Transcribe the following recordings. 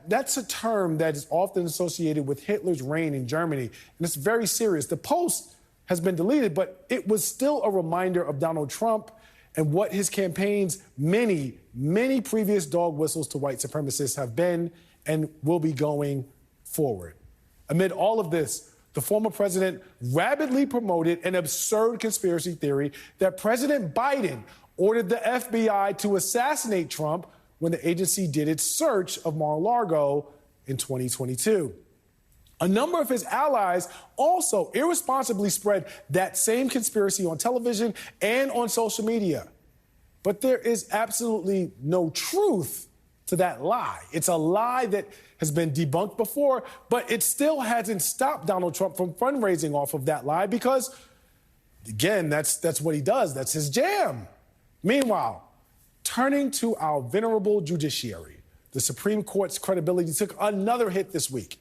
that's a term that is often associated with Hitler's reign in Germany, and it's very serious. The post has been deleted, but it was still a reminder of Donald Trump and what his campaign's many previous dog whistles to white supremacists have been and will be going forward. Amid all of this, the former president rapidly promoted an absurd conspiracy theory that President Biden ordered the FBI to assassinate Trump when the agency did its search of Mar-a-Lago in 2022. A number of his allies also irresponsibly spread that same conspiracy on television and on social media. But there is absolutely no truth to that lie. It's a lie that has been debunked before, but it still hasn't stopped Donald Trump from fundraising off of that lie because, again, that's what he does. That's his jam. Meanwhile, turning to our venerable judiciary, the Supreme Court's credibility took another hit this week.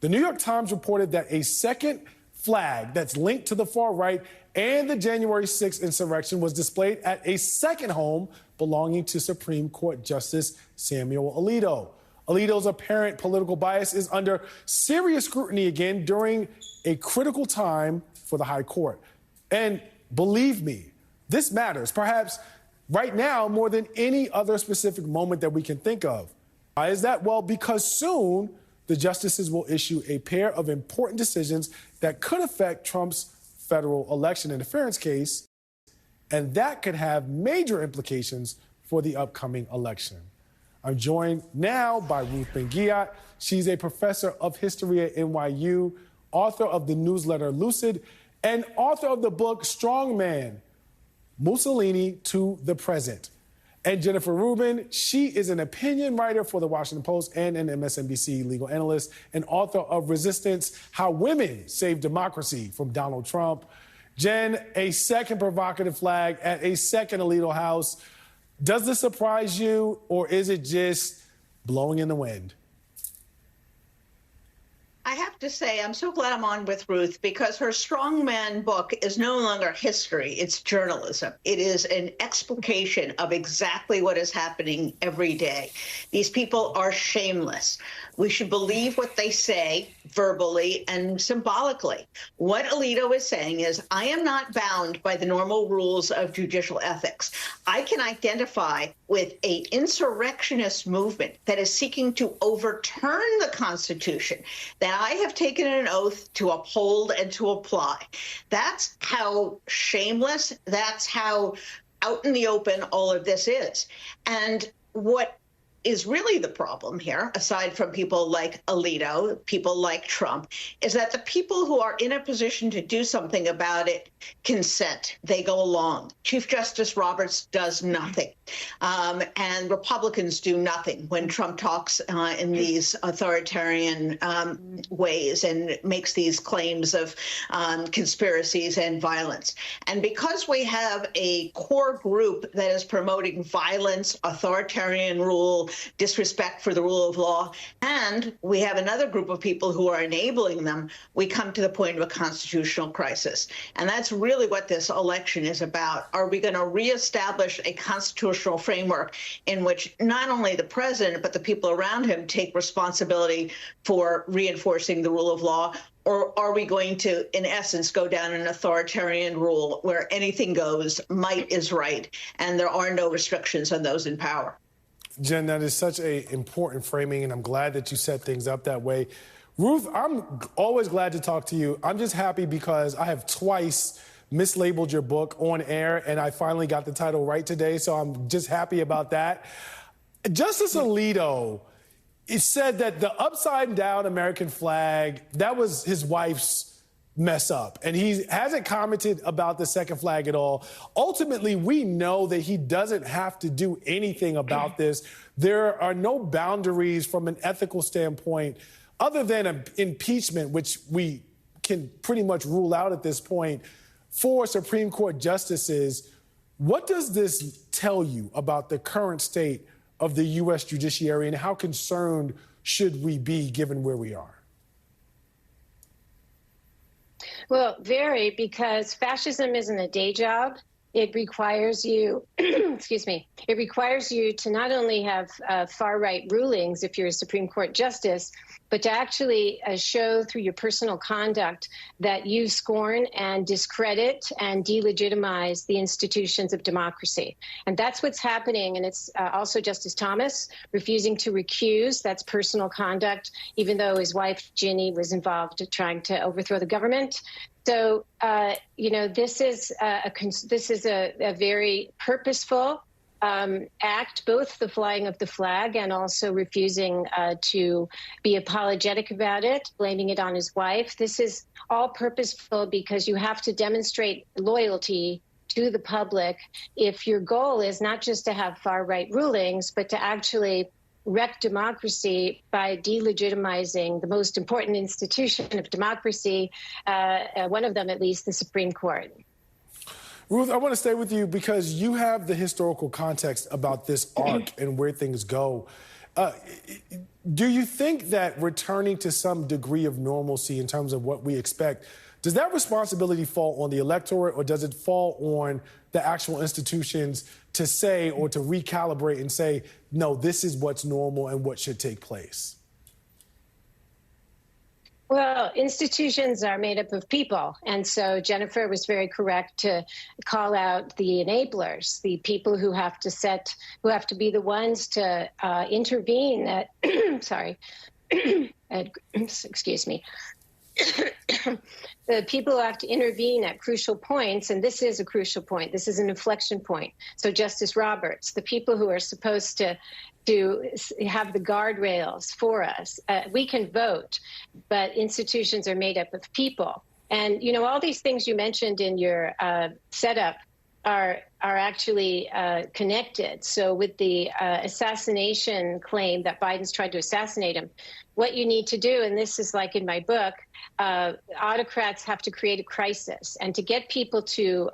The New York Times reported that a second flag that's linked to the far right and the January 6th insurrection was displayed at a second home belonging to Supreme Court Justice Samuel Alito. Alito's apparent political bias is under serious scrutiny again during a critical time for the High Court. And believe me, this matters, perhaps right now more than any other specific moment that we can think of. Why is that? Well, because soon the justices will issue a pair of important decisions that could affect Trump's federal election interference case, and that could have major implications for the upcoming election. I'm joined now by Ruth Ben-Ghiat. She's a professor of history at NYU, author of the newsletter Lucid, and author of the book Strongman, Mussolini to the Present. And Jennifer Rubin, she is an opinion writer for The Washington Post and an MSNBC legal analyst and author of Resistance, How Women Save Democracy from Donald Trump. Jen, a second provocative flag at a second Alito house. Does this surprise you, or is it just blowing in the wind? I have to say, I'm so glad I'm on with Ruth because her Strongman book is no longer history, it's journalism. It is an explication of exactly what is happening every day. These people are shameless. We should believe what they say verbally and symbolically. What Alito is saying is, I am not bound by the normal rules of judicial ethics. I can identify with an insurrectionist movement that is seeking to overturn the Constitution that I have taken an oath to uphold and to apply. That's how shameless, that's how out in the open all of this is. And what is really the problem here, aside from people like Alito, people like Trump, is that the people who are in a position to do something about it consent. They go along. Chief Justice Roberts does nothing. And Republicans do nothing when Trump talks in these authoritarian ways and makes these claims of conspiracies and violence. And because we have a core group that is promoting violence, authoritarian rule, disrespect for the rule of law, and we have another group of people who are enabling them, we come to the point of a constitutional crisis. And that's really what this election is about. Are we going to reestablish a constitutional framework in which not only the president, but the people around him take responsibility for reinforcing the rule of law? Or are we going to, in essence, go down an authoritarian rule where anything goes, might is right, and there are no restrictions on those in power? Jen, that is such an important framing, and I'm glad that you set things up that way. Ruth, I'm always glad to talk to you. I'm just happy because I have twice mislabeled your book on air, and I finally got the title right today, so I'm just happy about that. Justice Alito, it said that the upside-down American flag, that was his wife's mess up, and he hasn't commented about the second flag at all. Ultimately, we know that he doesn't have to do anything about this. There are no boundaries from an ethical standpoint other than impeachment, which we can pretty much rule out at this point, for Supreme Court justices. What does this tell you about the current state of the U.S. judiciary, and how concerned should we be given where we are? Well, very, because fascism isn't a day job. it requires you, excuse me, it requires you to not only have far-right rulings if you're a Supreme Court justice, but to actually show through your personal conduct that you scorn and discredit and delegitimize the institutions of democracy. And that's what's happening. And it's also Justice Thomas refusing to recuse. That's personal conduct, even though his wife, Ginny, was involved in trying to overthrow the government. So, this is a very purposeful act, both the flying of the flag and also refusing to be apologetic about it, blaming it on his wife. This is all purposeful because you have to demonstrate loyalty to the public if your goal is not just to have far-right rulings, but to actually wreck democracy by delegitimizing the most important institution of democracy, one of them at least, the Supreme Court. Ruth, I want to stay with you because you have the historical context about this arc and where things go. Do you think that returning to some degree of normalcy in terms of what we expect, does that responsibility fall on the electorate, or does it fall on the actual institutions to say or to recalibrate and say, no, this is what's normal and what should take place? Well, institutions are made up of people. And so Jennifer was very correct to call out the enablers, the people who have to be the ones to intervene at, excuse me. The people who have to intervene at crucial points, and this is a crucial point. This is an inflection point. So Justice Roberts, the people who are supposed to have the guardrails for us. We can vote, but institutions are made up of people. And, all these things you mentioned in your setup are actually connected. So with the assassination claim that Biden's tried to assassinate him, what you need to do, and this is like in my book, autocrats have to create a crisis. And to get people to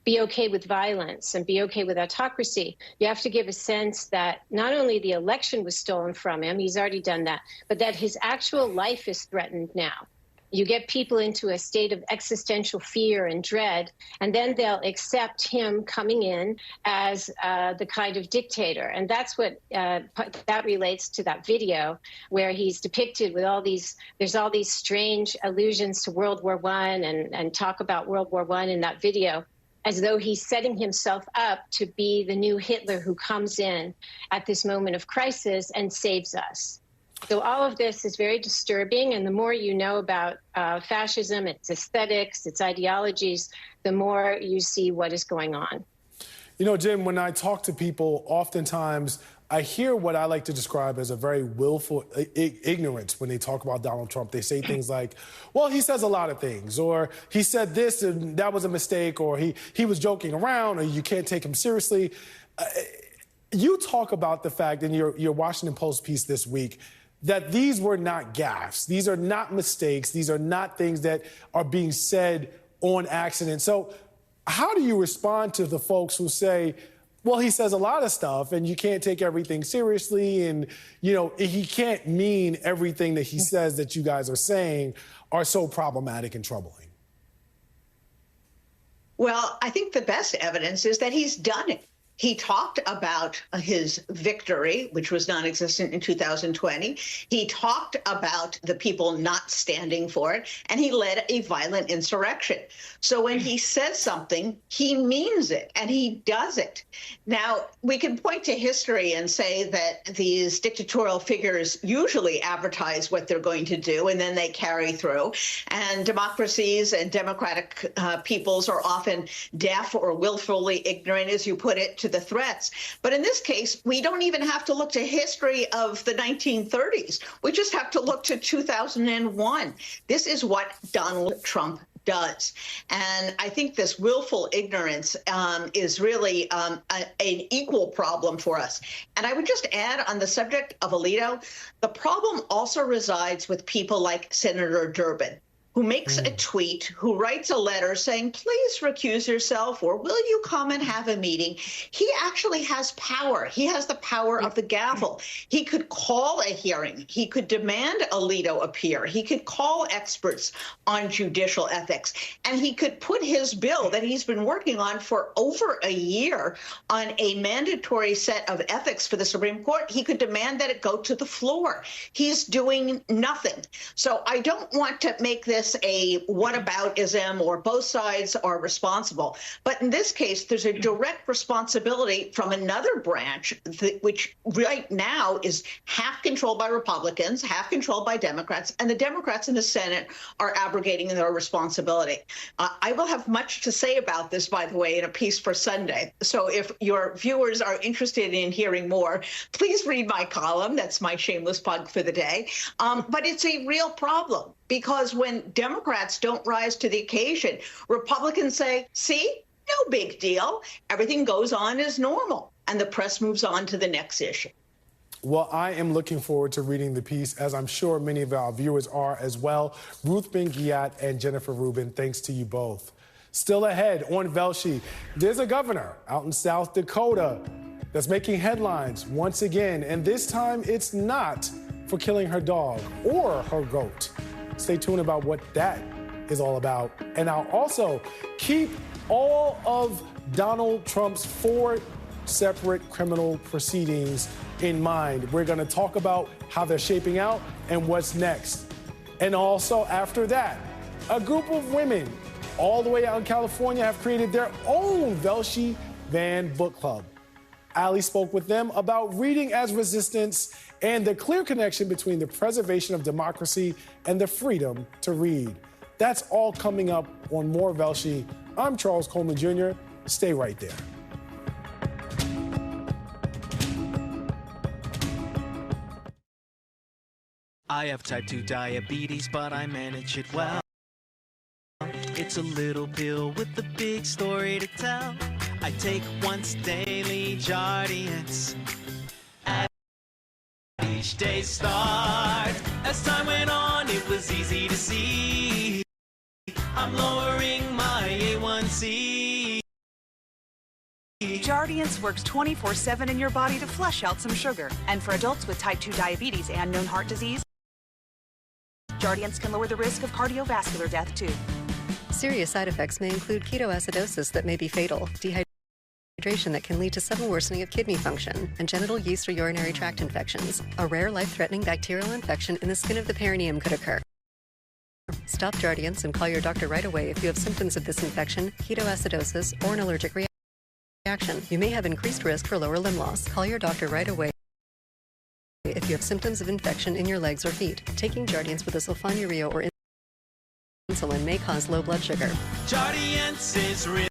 be okay with violence and be okay with autocracy, you have to give a sense that not only the election was stolen from him, he's already done that, but that his actual life is threatened now. You get people into a state of existential fear and dread, and then they'll accept him coming in as the kind of dictator. And that's what that relates to that video where he's depicted with there's all these strange allusions to World War I and talk about World War I in that video, as though he's setting himself up to be the new Hitler who comes in at this moment of crisis and saves us. So all of this is very disturbing, and the more you know about fascism, its aesthetics, its ideologies, the more you see what is going on. Jim, when I talk to people, oftentimes I hear what I like to describe as a very willful ignorance when they talk about Donald Trump. They say things like, well, he says a lot of things, or he said this and that was a mistake, or he was joking around, or you can't take him seriously. You talk about the fact in your Washington Post piece this week that these were not gaffes. These are not mistakes. These are not things that are being said on accident. So how do you respond to the folks who say, well, he says a lot of stuff and you can't take everything seriously, and, he can't mean everything that he says that you guys are saying are so problematic and troubling? Well, I think the best evidence is that he's done it. He talked about his victory, which was non-existent in 2020. He talked about the people not standing for it, and he led a violent insurrection. So when he says something, he means it, and he does it. Now, we can point to history and say that these dictatorial figures usually advertise what they're going to do, and then they carry through. And democracies and democratic peoples are often deaf or willfully ignorant, as you put it, to the threats. But in this case, we don't even have to look to history of the 1930s. We just have to look to 2001. This is what Donald Trump does. And I think this willful ignorance is really an equal problem for us. And I would just add on the subject of Alito, the problem also resides with people like Senator Durbin, who makes a tweet, who writes a letter saying, please recuse yourself, or will you come and have a meeting? He actually has power. He has the power of the gavel. He could call a hearing. He could demand Alito appear. He could call experts on judicial ethics. And he could put his bill that he's been working on for over a year on a mandatory set of ethics for the Supreme Court. He could demand that it go to the floor. He's doing nothing. So I don't want to make this a whataboutism or both sides are responsible. But in this case, there's a direct responsibility from another branch, which right now is half controlled by Republicans, half controlled by Democrats, and the Democrats in the Senate are abrogating their responsibility. I will have much to say about this, by the way, in a piece for Sunday. So if your viewers are interested in hearing more, please read my column. That's my shameless plug for the day. But it's a real problem, because when Democrats don't rise to the occasion, Republicans say, see, no big deal. Everything goes on as normal, and the press moves on to the next issue. Well, I am looking forward to reading the piece, as I'm sure many of our viewers are as well. Ruth Ben-Ghiat and Jennifer Rubin, thanks to you both. Still ahead on Velshi, there's a governor out in South Dakota that's making headlines once again, and this time it's not for killing her dog or her goat. Stay tuned about what that is all about. And I'll also keep all of Donald Trump's 4 separate criminal proceedings in mind. We're going to talk about how they're shaping out and what's next. And also after that, a group of women all the way out in California have created their own Velshi Van Book Club. Ali spoke with them about reading as resistance and the clear connection between the preservation of democracy and the freedom to read. That's all coming up on more Velshi. I'm Charles Coleman Jr. Stay right there. I have type 2 diabetes, but I manage it well. It's a little pill with a big story to tell. I take once daily Jardiance. At each day's start, as time went on, it was easy to see. I'm lowering my A1C. Jardiance works 24/7 in your body to flush out some sugar. And for adults with type 2 diabetes and known heart disease, Jardiance can lower the risk of cardiovascular death, too. Serious side effects may include ketoacidosis that may be fatal, dehydration that can lead to sudden worsening of kidney function, and genital yeast or urinary tract infections. A rare life-threatening bacterial infection in the skin of the perineum could occur. Stop Jardiance and call your doctor right away if you have symptoms of this infection, ketoacidosis, or an allergic reaction. You may have increased risk for lower limb loss. Call your doctor right away if you have symptoms of infection in your legs or feet. Taking Jardiance with a sulfonylurea or insulin may cause low blood sugar. Jardiance is really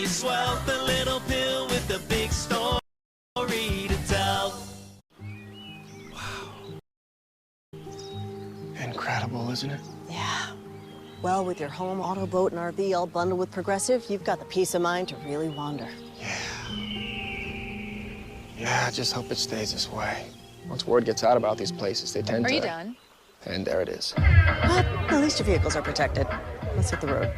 swell, the little pill with the big story to tell. Wow. Incredible, isn't it? Yeah. Well, with your home, auto, boat, and RV all bundled with Progressive, you've got the peace of mind to really wander. Yeah, I just hope it stays this way. Once word gets out about these places, they tend to... Are you done? And there it is. But at least your vehicles are protected. Let's hit the road.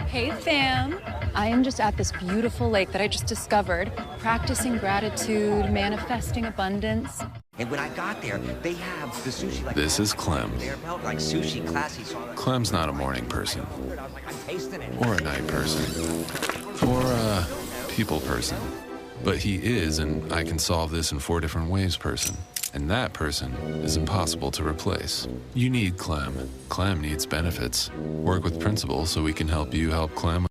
Hey, fam. I am just at this beautiful lake that I just discovered, practicing gratitude, manifesting abundance. And when I got there, they have the sushi like... This is Clem. They're like sushi, classy. Clem's not a morning person. Or a night person. Or a people person. But he is an I can solve this in 4 different ways person. And that person is impossible to replace. You need Clem. Clem needs benefits. Work with Principal so we can help you help Clem